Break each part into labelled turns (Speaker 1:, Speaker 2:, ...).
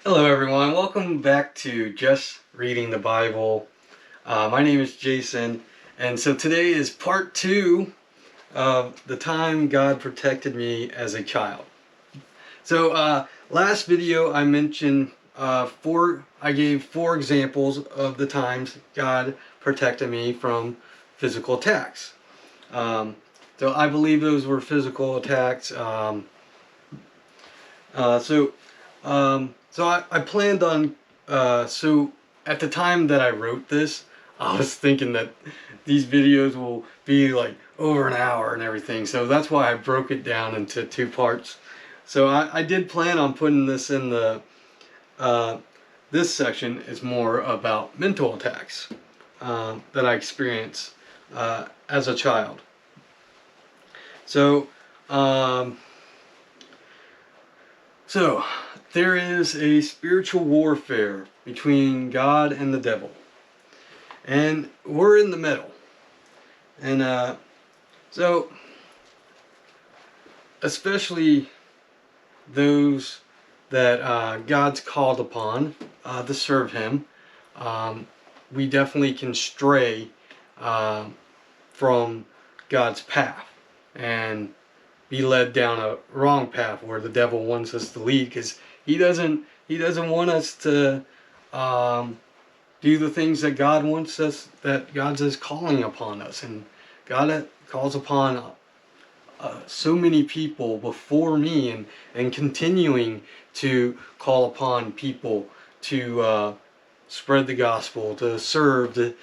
Speaker 1: Hello everyone, welcome back to Just Reading the Bible. My name is Jason, and so today is part 2 of the time God protected me as a child. So last video I mentioned I gave 4 examples of the times God protected me from physical attacks. So I believe those were physical attacks. So I planned on, so at the time that I wrote this, I was thinking that these videos will be like over an hour and everything. So that's why I broke it down into 2 parts. So I did plan on putting this in the, this section is more about mental attacks that I experienced as a child. So, So, there is a spiritual warfare between God and the devil. And we're in the middle. And so, especially those that God's called upon to serve Him, we definitely can stray from God's path and be led down a wrong path where the devil wants us to lead, because he doesn't want us to do the things that God wants us, that God is calling upon us. And God calls upon so many people before me, and continuing to call upon people to spread the gospel, to serve, to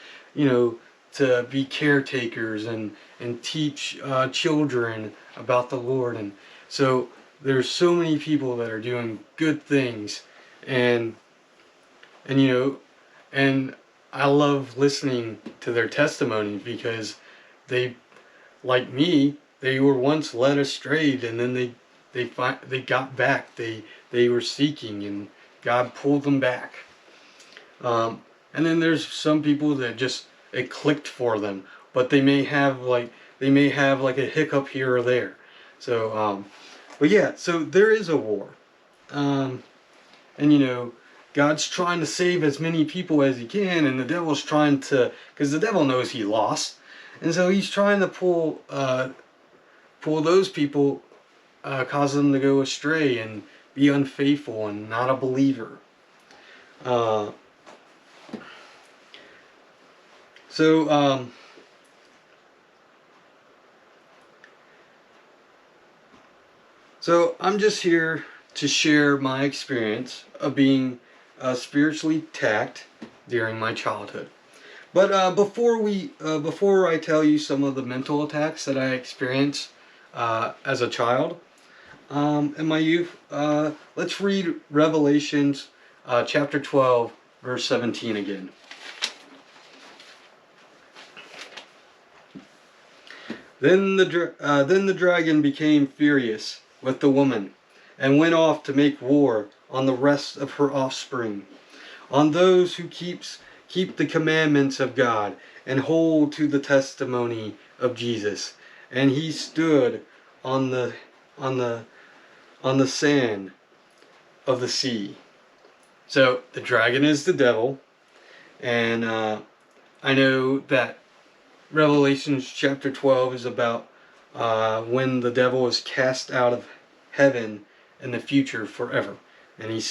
Speaker 1: be caretakers and teach children about the Lord. And so there's so many people that are doing good things, and and I love listening to their testimonies, because they, like me, they were once led astray, and then they got back. They were seeking, and God pulled them back. And then there's some people that just, it clicked for them, but they may have like a hiccup here or there. So but yeah, so there is a war. And God's trying to save as many people as He can, and the devil's trying to, because the devil knows he lost, and so he's trying to pull those people, cause them to go astray and be unfaithful and not a believer. So I'm just here to share my experience of being spiritually attacked during my childhood. But before I tell you some of the mental attacks that I experienced as a child in my youth, let's read Revelations chapter 12, verse 17 again. Then the dragon became furious with the woman, and went off to make war on the rest of her offspring, on those who keep the commandments of God and hold to the testimony of Jesus. And he stood on the sand of the sea. So the dragon is the devil, and I know that Revelations chapter 12 is about when the devil is cast out of heaven in the future forever, and he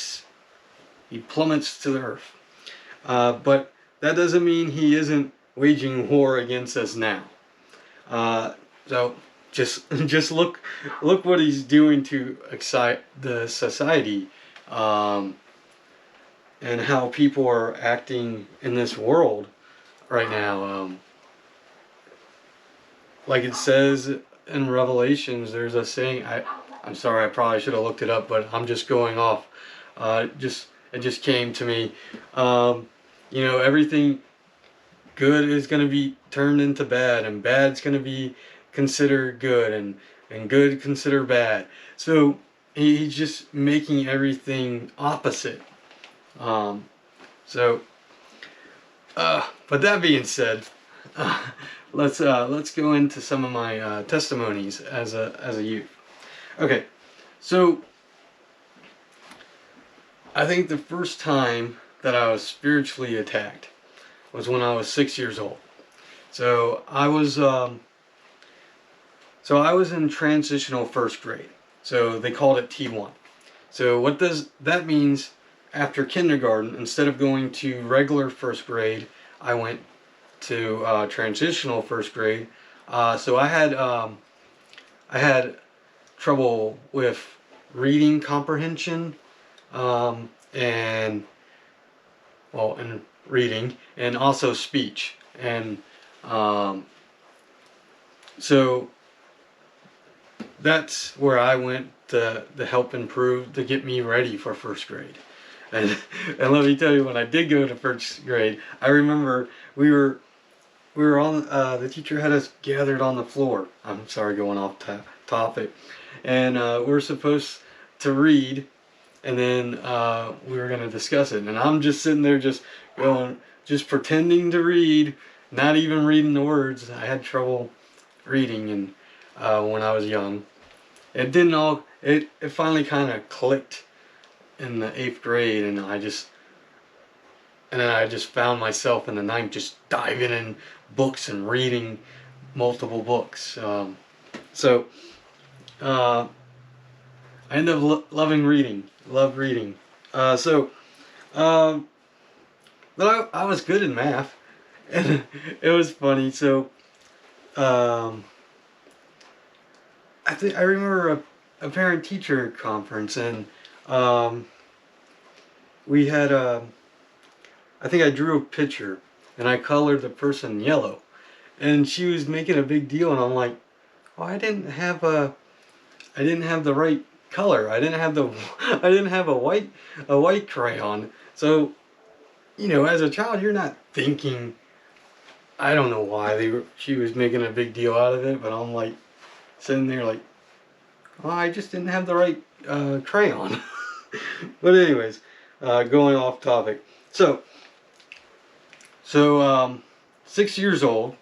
Speaker 1: plummets to the earth. But that doesn't mean he isn't waging war against us now. So just look what he's doing to excite the society, and how people are acting in this world right now. Like it says in Revelations, there's a saying. I'm sorry, I probably should have looked it up, but I'm just going off. It just came to me. Everything good is going to be turned into bad, and bad's going to be considered good, and good considered bad. So he's just making everything opposite. But that being said, let's go into some of my testimonies as a youth. Okay, so I think the first time that I was spiritually attacked was when I was 6 years old. So I was in transitional first grade. So they called it T1. So what does that means? After kindergarten, instead of going to regular first grade, I went to transitional first grade. So I had trouble with reading comprehension, and and reading, and also speech, and um, so that's where I went to help improve, to get me ready for first grade. And and let me tell you, when I did go to first grade, I remember we were on, the teacher had us gathered on the floor. I'm sorry, going off topic, and we were supposed to read, and then we were going to discuss it. And I'm just sitting there, just pretending to read, not even reading the words. I had trouble reading, and when I was young, it didn't all. It finally kind of clicked in the 8th grade, and then I just found myself in the ninth, just diving in books and reading multiple books. So uh, I ended up loving reading. Love reading. So, but I was good in math, and it was funny. So, um, I remember a parent teacher conference, and um, we had I think I drew a picture, and I colored the person yellow, and she was making a big deal, and I'm like, oh, I didn't have the right color. I didn't have the I didn't have a white crayon. So, as a child, you're not thinking. I don't know why she was making a big deal out of it, but I'm like sitting there like, oh, I just didn't have the right crayon. But anyways, going off topic. So 6 years old,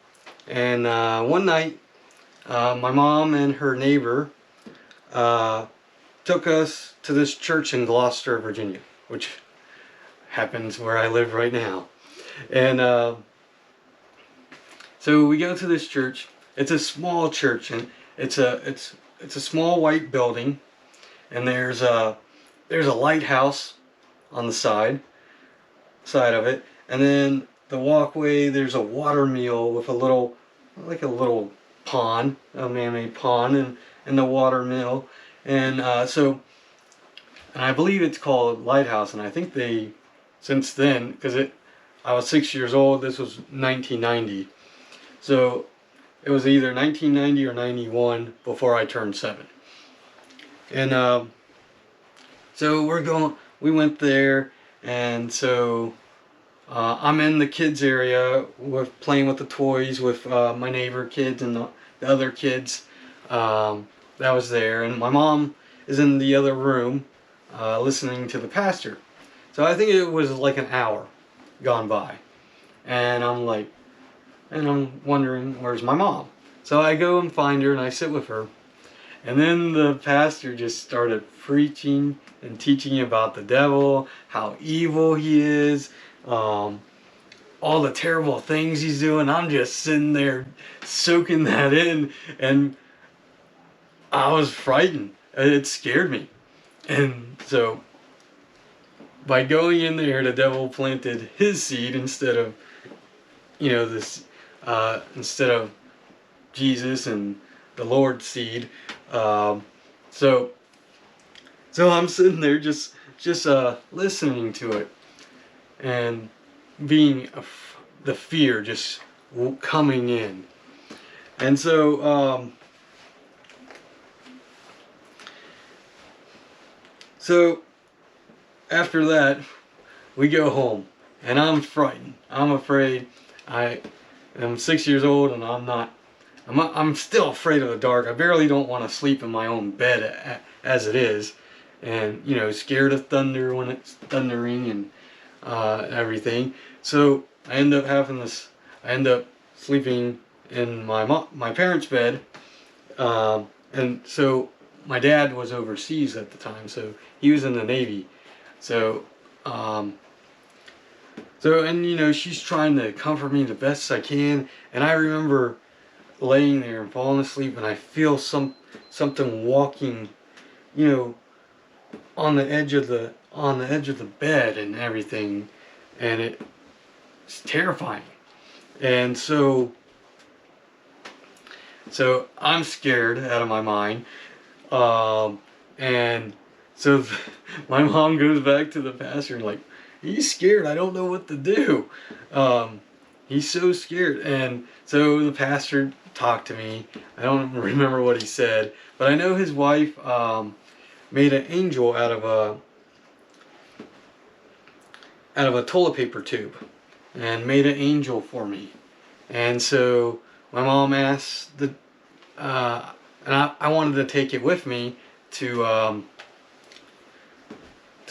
Speaker 1: and one night, my mom and her neighbor took us to this church in Gloucester, Virginia, which happens where I live right now. And so we go to this church. It's a small church, and it's a small white building, and there's a lighthouse on the side of it, and then the walkway, there's a water mill with a little pond, a man-made pond, and the water mill, and and I believe it's called Lighthouse, and I think since then, because I was 6 years old, this was 1990, so it was either 1990 or 91 before I turned 7, and so we went there, and so I'm in the kids area playing with the toys with my neighbor kids and the other kids that was there, and my mom is in the other room listening to the pastor. So I think it was like an hour gone by, and I'm wondering, where's my mom? So I go and find her, and I sit with her, and then the pastor just started preaching and teaching about the devil, how evil he is, all the terrible things he's doing. I'm just sitting there soaking that in, and I was frightened. It scared me. And so by going in there, the devil planted his seed instead of instead of Jesus and the Lord's seed. So I'm sitting there just listening to it, and being the fear just coming in. And so after that, we go home, and I'm frightened. I'm afraid. I am 6 years old, and I'm still afraid of the dark. I barely don't want to sleep in my own bed as it is, and scared of thunder when it's thundering, and everything. So I end up sleeping in my parents' bed, and so my dad was overseas at the time, so he was in the Navy, So, um, and you know, she's trying to comfort me the best I can. And I remember laying there and falling asleep, and I feel something walking, you know, on the edge of the bed and everything, and it's terrifying. And so I'm scared out of my mind. And so my mom goes back to the pastor and like, he's scared. I don't know what to do. He's so scared. And so the pastor talked to me. I don't remember what he said, but I know his wife made an angel out of a toilet paper tube and made an angel for me. And so my mom asked and I wanted to take it with me to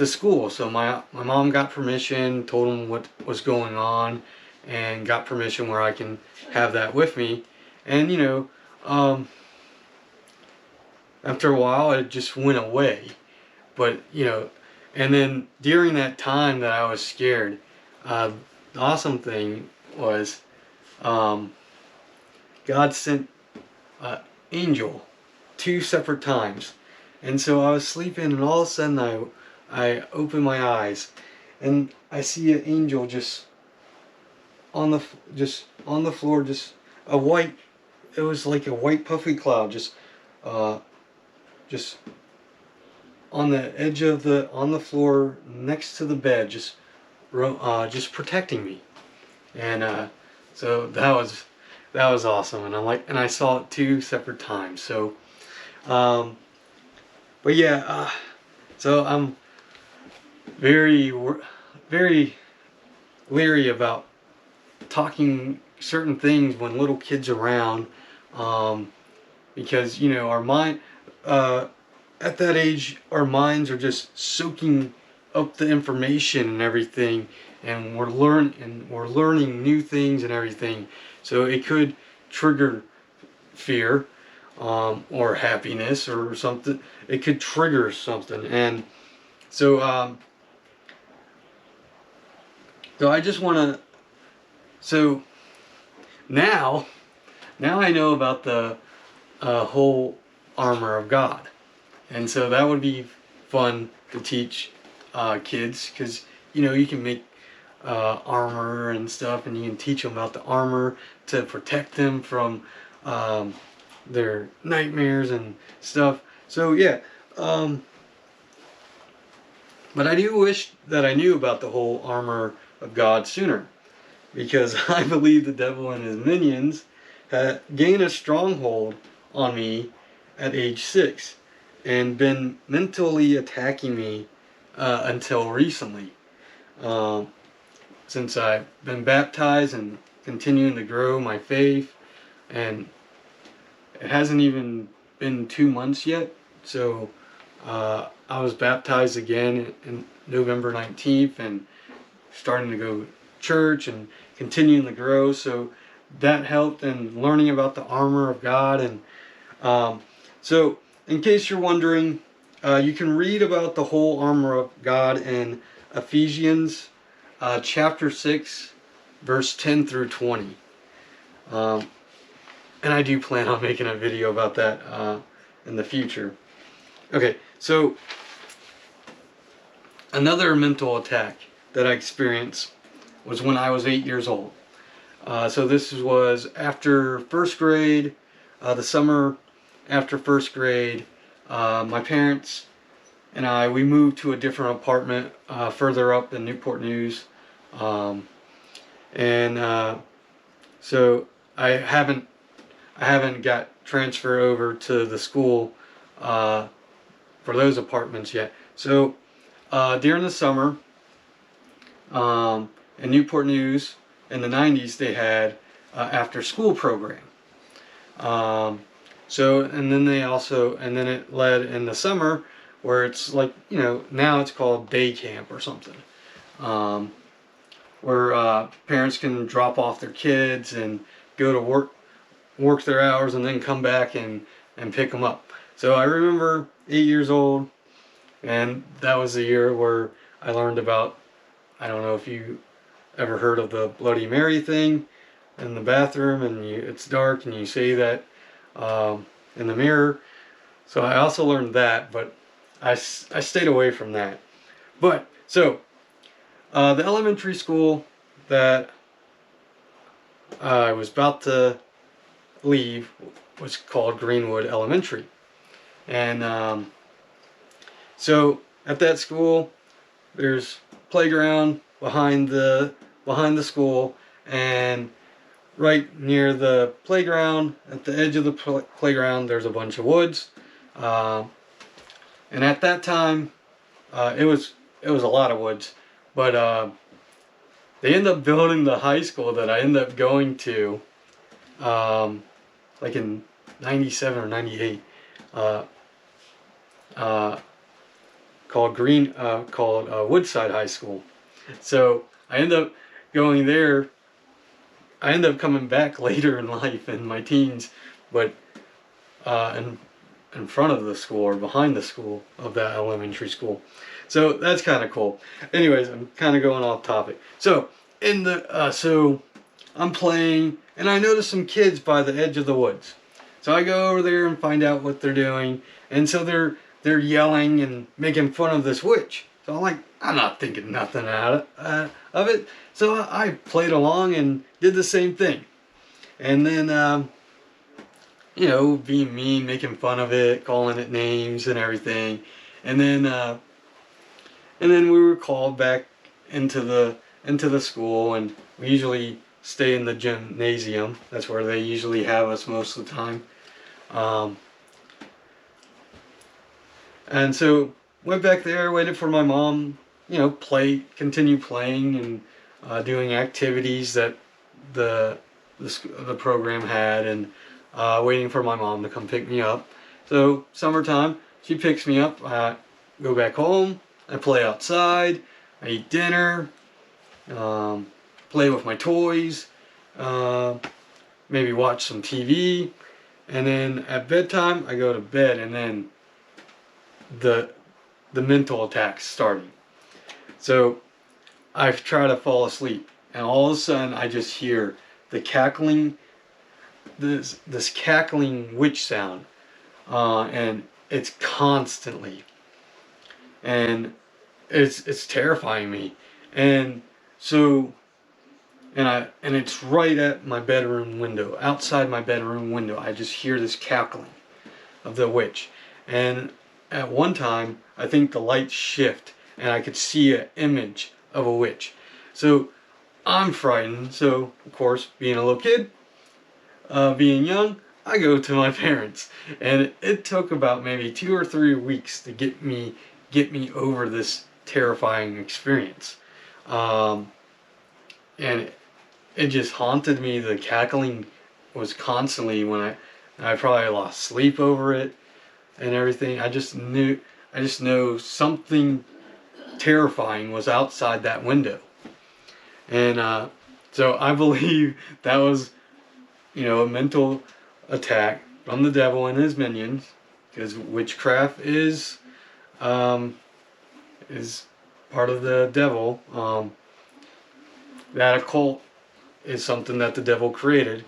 Speaker 1: school. So my mom got permission, told him what was going on, and got permission where I can have that with me. And you know, after a while, it just went away. But you know, and then during that time that I was scared, the awesome thing was God sent an angel 2 separate times. And so I was sleeping, and all of a sudden I open my eyes, and I see an angel just on the floor, just a white. It was like a white puffy cloud, just on the edge of on the floor next to the bed, just protecting me. And so that was awesome. And I saw it 2 separate times. So, but yeah, so I'm very leery about talking certain things when little kids are around, because you know our mind at that age, our minds are just soaking up the information and everything, and we're learning new things and everything. So it could trigger fear, or happiness or something. It could trigger something, and so so I just want to. So now I know about the whole armor of God, and so that would be fun to teach kids, because you know you can make armor and stuff, and you can teach them about the armor to protect them from their nightmares and stuff. So yeah, but I do wish that I knew about the whole armor of God sooner, because I believe the devil and his minions had gained a stronghold on me at age 6 and been mentally attacking me until recently. Since I've been baptized and continuing to grow my faith, and it hasn't even been 2 months yet. So I was baptized again in November 19th, and starting to go to church and continuing to grow. So that helped in learning about the armor of God. And so in case you're wondering, you can read about the whole armor of God in Ephesians chapter 6, verse 10 through 20. And I do plan on making a video about that in the future. Okay, so another mental attack that I experienced was when I was 8 years old. So this was after first grade, the summer after first grade. My parents and we moved to a different apartment further up in Newport News. So I haven't got transferred over to the school for those apartments yet. So during the summer, in Newport News in the 90s, they had after school program. So and then it led in the summer where it's like, you know, now it's called day camp or something, where parents can drop off their kids and go to work their hours, and then come back and pick them up. So I remember 8 years old, and that was the year where I learned about, I don't know if you ever heard of the Bloody Mary thing in the bathroom, and it's dark and you say that in the mirror. So I also learned that, but I stayed away from that. But so the elementary school that I was about to leave was called Greenwood Elementary, and so at that school there's playground behind the school, and right near the playground, at the edge of the playground, there's a bunch of woods. And at that time, it was a lot of woods, but they ended up building the high school that I ended up going to, like in '97 or '98, called Woodside High School. So I ended up going there. I ended up coming back later in life in my teens, but in front of the school or behind the school of that elementary school. So that's kind of cool. Anyways, I'm kind of going off topic. So in the so I'm playing, and I notice some kids by the edge of the woods. So I go over there and find out what they're doing, and so they're yelling and making fun of this witch. So I'm like, I'm not thinking nothing out of it. So I played along and did the same thing. And then, being mean, making fun of it, calling it names and everything. And then we were called back into the school, and we usually stay in the gymnasium. That's where they usually have us most of the time. And so went back there, waited for my mom, continue playing and doing activities that the program had, and waiting for my mom to come pick me up. So summertime, she picks me up. I go back home. I play outside. I eat dinner. Play with my toys. Maybe watch some TV. And then at bedtime, I go to bed, and then the mental attacks starting. So I try to fall asleep, and all of a sudden I just hear the cackling, this cackling witch sound, and it's constantly, and it's terrifying me, and so, and it's right at my bedroom window, outside my bedroom window. I just hear this cackling of the witch, and at one time I think the lights shift, and I could see an image of a witch. So I'm frightened. So of course, being a little kid, being young, I go to my parents, and it took about maybe 2 or 3 weeks to get me over this terrifying experience, and it just haunted me. The cackling was constantly when I probably lost sleep over it and everything. I just know something terrifying was outside that window, and so I believe that was, a mental attack from the devil and his minions, because witchcraft is part of the devil. That occult is something that the devil created.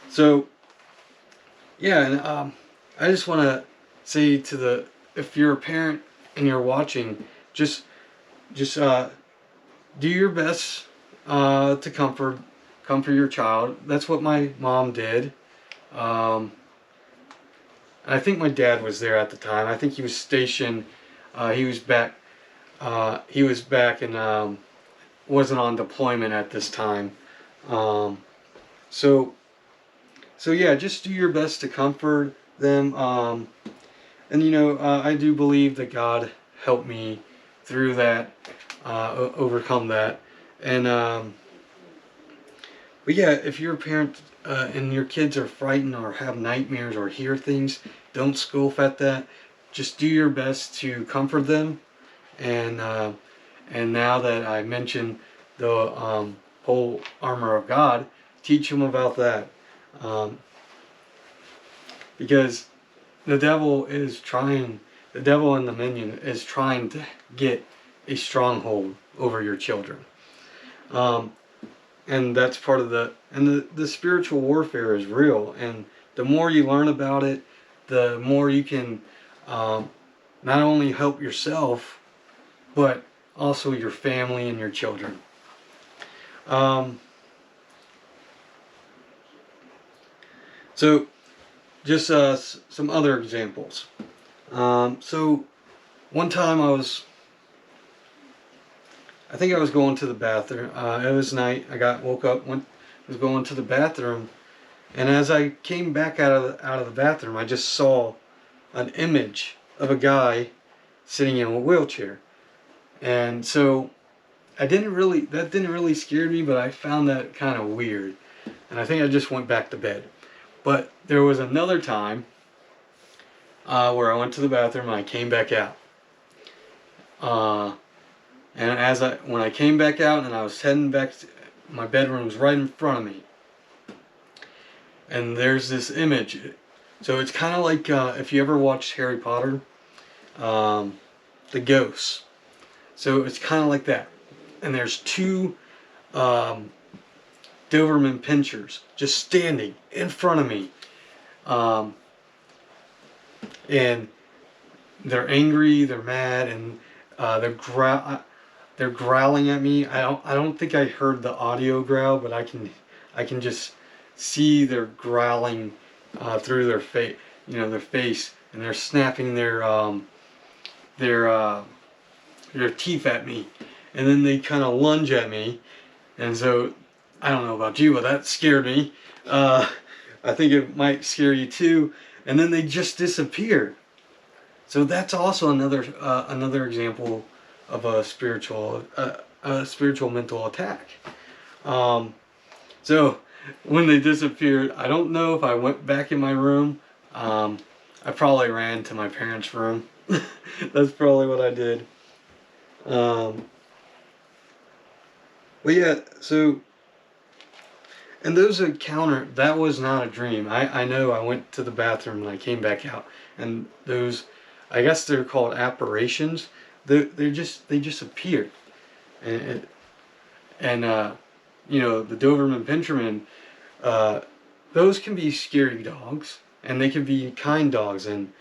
Speaker 1: So yeah, and I just want to say if you're a parent and you're watching, just do your best to comfort your child. That's what my mom did. I think my dad was there at the time. I think he was stationed. He was back. And wasn't on deployment at this time. So yeah, just do your best to comfort them. And I do believe that God helped me through that, overcome that. And but yeah, if you're a parent and your kids are frightened or have nightmares or hear things, don't scoff at that. Just do your best to comfort them. And now that I mentioned the whole armor of God, teach them about that. Because the devil and the minion is trying to get a stronghold over your children. And that's part of the spiritual warfare is real. And the more you learn about it, the more you can not only help yourself, but also your family and your children. So just some other examples. So one time I think I was going to the bathroom. It was night. Woke up, was going to the bathroom, and as I came back out of the bathroom, I just saw an image of a guy sitting in a wheelchair, and so that didn't really scare me, but I found that kind of weird, and I think I just went back to bed. But there was another time where I went to the bathroom and I came back out. And when I came back out and I was heading back, my bedroom was right in front of me. And there's this image. So it's kind of like if you ever watched Harry Potter, the ghosts. So it's kind of like that. And there's two Doberman pinschers just standing in front of me. And they're angry, they're mad, and they're growling at me. I don't think I heard the audio growl, but I can just see their growling through their face, their face, and they're snapping their teeth at me, and then they kind of lunge at me, and so I don't know about you, but that scared me. I think it might scare you too. And then they just disappear. So that's also another example of a spiritual mental attack. So when they disappeared, I don't know if I went back in my room. I probably ran to my parents' room. That's probably what I did. But yeah, so, and that was not a dream. I know I went to the bathroom and I came back out, and those, I guess they're called apparitions. They just appeared, and the Doberman Pinscherman, those can be scary dogs, and they can be kind dogs, and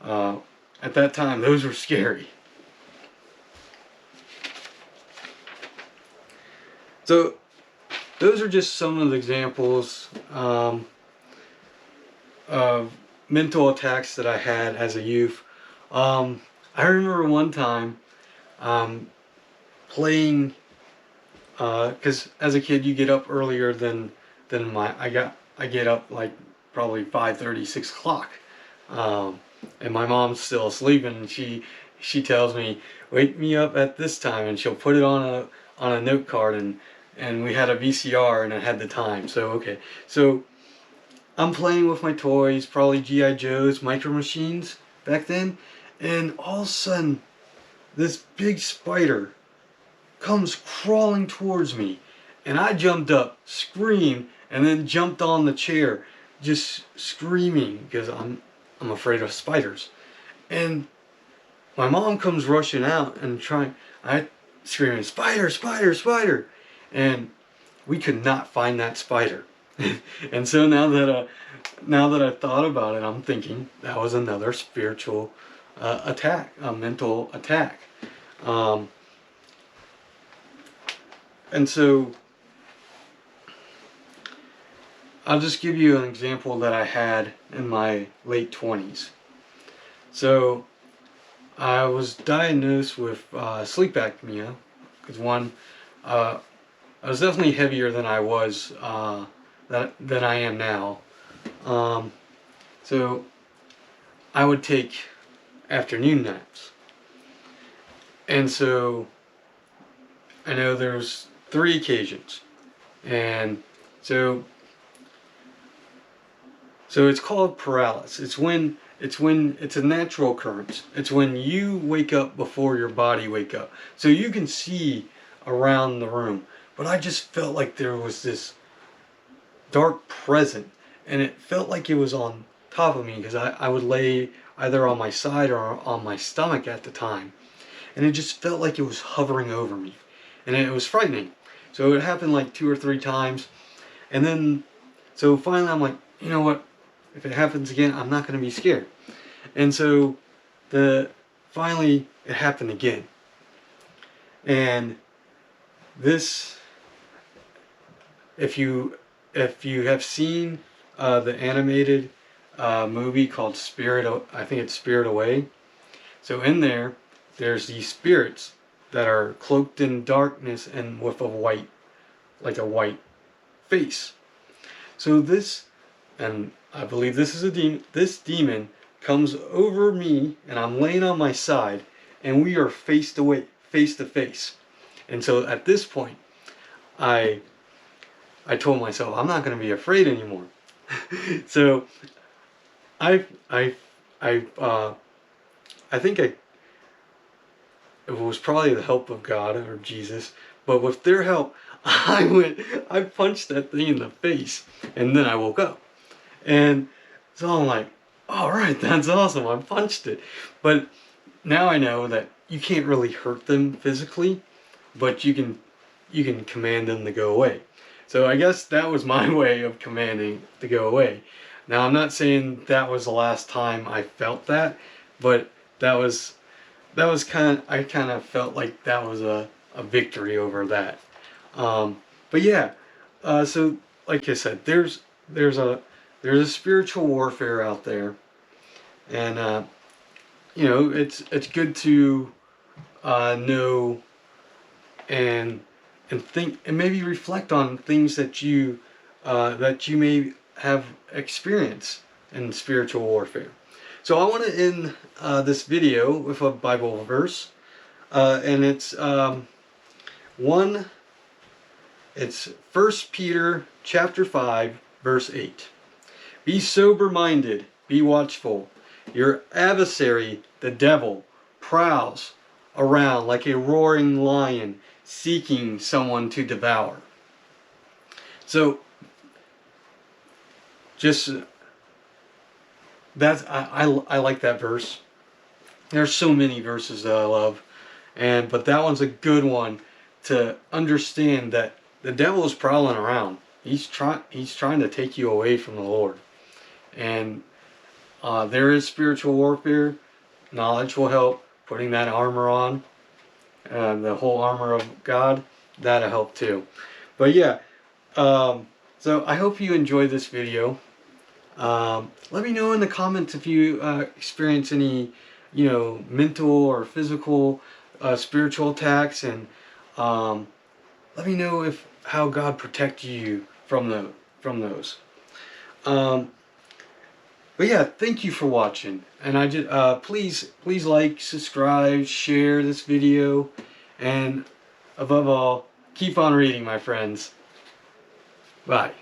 Speaker 1: at that time those were scary. So those are just some of the examples of mental attacks that I had as a youth. I remember one time playing, because as a kid you get up earlier than I get up like probably 5:30, 6 o'clock, and my mom's still sleeping, and she tells me, wake me up at this time, and she'll put it on a note card, and we had a VCR and it had the time. So okay, so I'm playing with my toys, probably G.I. Joes, Micro Machines back then, and all of a sudden this big spider comes crawling towards me, and I jumped up, screamed, and then jumped on the chair, just screaming because I'm afraid of spiders. And my mom comes rushing out and I screaming, spider, spider, spider, and we could not find that spider. And so now that I thought about it, I'm thinking that was another spiritual attack, a mental attack. And so I'll just give you an example that I had in my late 20s. So I was diagnosed with sleep apnea, because I was definitely heavier than I was than I am now. So I would take afternoon naps, and so I know there's 3 occasions, and so it's called paralysis. It's a natural occurrence. It's when you wake up before your body wake up. So you can see around the room, but I just felt like there was this dark presence, and it felt like it was on top of me, because I would lay either on my side or on my stomach at the time. and it just felt like it was hovering over me, and it was frightening. So it happened like 2 or 3 times, and then so finally I'm like, you know what? If it happens again, I'm not going to be scared. And so finally it happened again, and this, if you have seen the animated movie called I think it's Spirit Away. So in there, there's these spirits that are cloaked in darkness and with a white face. So this, and I believe this is a demon. This demon comes over me, and I'm laying on my side, and we are face to face. And so at this point, I told myself I'm not going to be afraid anymore. So I think it was probably the help of God or Jesus, but with their help, I punched that thing in the face, and then I woke up. And so I'm like, all right, that's awesome. I punched it. But now I know that you can't really hurt them physically, but you can command them to go away. So I guess that was my way of commanding to go away. Now I'm not saying that was the last time I felt that, but that was I kind of felt like that was a victory over that. But yeah, so like I said, there's a spiritual warfare out there, and you know, it's good to know and think and maybe reflect on things that you may have experienced in spiritual warfare. So I want to end this video with a Bible verse, and it's 1 Peter chapter 5 verse 8. Be sober-minded, be watchful. Your adversary, the devil, prowls around like a roaring lion, seeking someone to devour. So, just that's I like that verse. There's so many verses that I love, but that one's a good one to understand that the devil is prowling around. He's trying to take you away from the Lord, and there is spiritual warfare. Knowledge will help. Putting that armor on, the whole armor of God, that'll help too. But yeah, so I hope you enjoyed this video. Let me know in the comments if you experience any, mental or physical, spiritual attacks, and let me know how God protected you from those. But yeah, thank you for watching, and I just please like, subscribe, share this video, and above all, keep on reading, my friends. Bye.